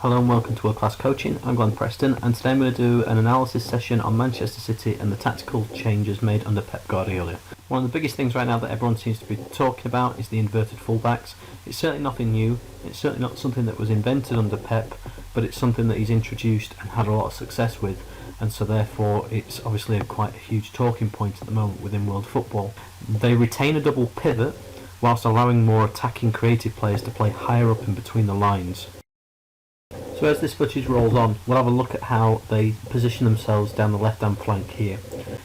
Hello and welcome to World Class Coaching. I'm Glenn Preston, and today I'm going to do an analysis session on Manchester City and the tactical changes made under Pep Gaurdiola. One of the biggest things right now that everyone seems to be talking about is the inverted fullbacks. It's certainly nothing new, it's certainly not something that was invented under Pep, but it's something that he's introduced and had a lot of success with, and so therefore it's obviously quite a huge talking point at the moment within world football. They retain a double pivot whilst allowing more attacking creative players to play higher up in between the lines. So as this footage rolls on, we'll have a look at how they position themselves down the left-hand flank here,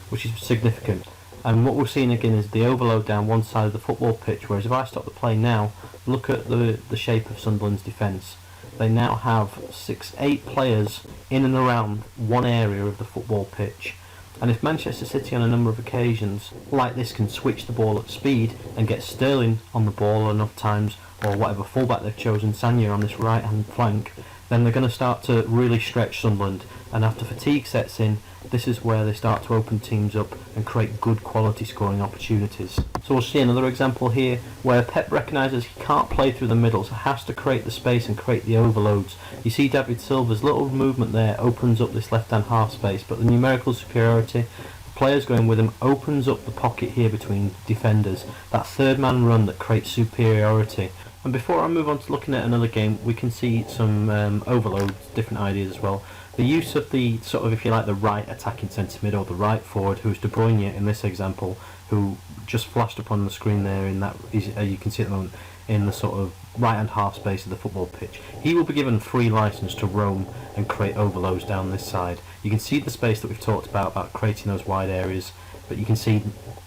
which is significant. And what we're seeing again is the overload down one side of the football pitch, whereas if I stop the play now, look at the shape of Sunderland's defence. They now have 6-8 players in and around one area of the football pitch. And if Manchester City on a number of occasions like this can switch the ball at speed and get Sterling on the ball enough times, or whatever fullback they've chosen, Sanya on this right hand flank, then they're going to start to really stretch Sunderland, and after fatigue sets in, this is where they start to open teams up and create good quality scoring opportunities. So we'll see another example here where Pep recognises he can't play through the middle, so has to create the space and create the overloads. You see David Silva's little movement there opens up this left hand half space, but the numerical superiority, players going with him, opens up the pocket here between defenders. That third man run that creates superiority. And before I move on to looking at another game, we can see some overloads, different ideas as well. The use of the sort of, if you like, the right attacking centre mid or the right forward, who's De Bruyne in this example, who just flashed up on the screen there in that, you can see at the moment, in the sort of right hand half space of the football pitch. He will be given free licence to roam and create overloads down this side. You can see the space that we've talked about creating those wide areas, but you can see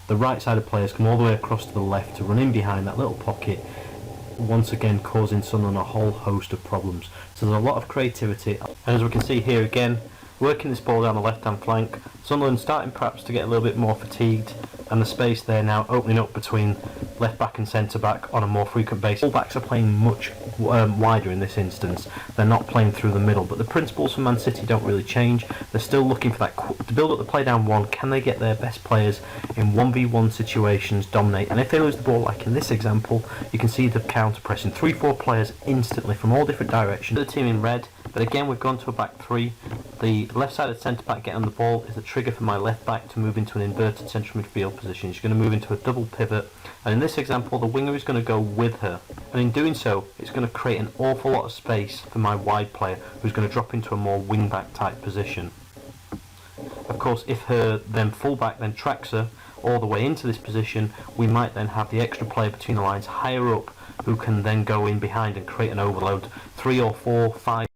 the right sided players come all the way across to the left to run in behind that little pocket, once again causing Sunderland a whole host of problems. So there's a lot of creativity, and as we can see here again, working this ball down the left hand flank, Sunderland starting perhaps to get a little bit more fatigued, and the space there now opening up between left back and centre back on a more frequent basis. Fullbacks are playing much wider in this instance. They're not playing through the middle, but the principles for Man City don't really change. They're still looking for that to build up the play down one. Can they get their best players in 1v1 situations, dominate? And if they lose the ball, like in this example, you can see the counter pressing 3-4 players instantly from all different directions. The team in red, but again we've gone to a back three. The left sided centre back getting on the ball is a trigger for my left back to move into an inverted central midfield position. She's going to move into a double pivot, and in this example the winger is going to go with her, and in doing so it's going to create an awful lot of space for my wide player, who's going to drop into a more wing back type position. Of course, if her then fullback then tracks her all the way into this position, we might then have the extra player between the lines higher up who can then go in behind and create an overload. 3 or 4, 5